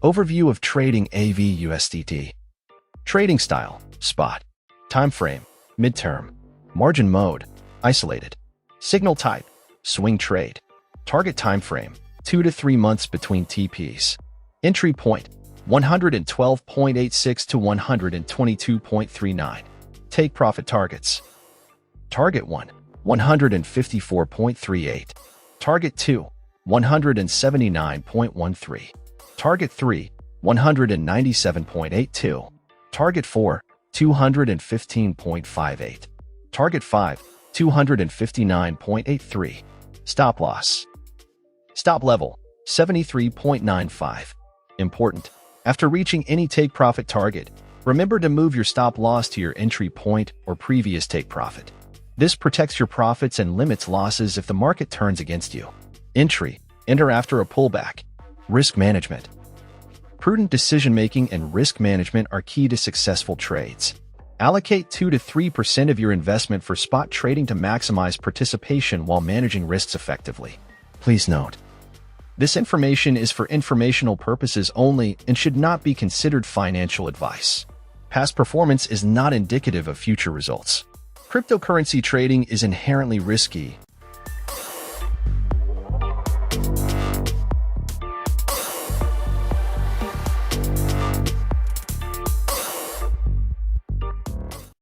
Overview of trading AAVE USDT. Trading style, spot. Time frame, midterm. Margin mode, isolated. Signal type, swing trade. Target time frame, 2 to 3 months between TPs. Entry point, 112.86 to 122.39. Take profit targets. Target 1, 154.38. Target 2, 179.13. Target 3, 197.82. Target 4, 215.58. Target 5, 259.83. Stop loss. Stop level, 73.95. Important. After reaching any take profit target, remember to move your stop loss to your entry point or previous take profit. This protects your profits and limits losses if the market turns against you. Entry. Enter after a pullback. Risk management. Prudent decision-making and risk management are key to successful trades. Allocate 2 to 3% of your investment for spot trading to maximize participation while managing risks effectively. Please note, this information is for informational purposes only and should not be considered financial advice. Past performance is not indicative of future results. Cryptocurrency trading is inherently risky,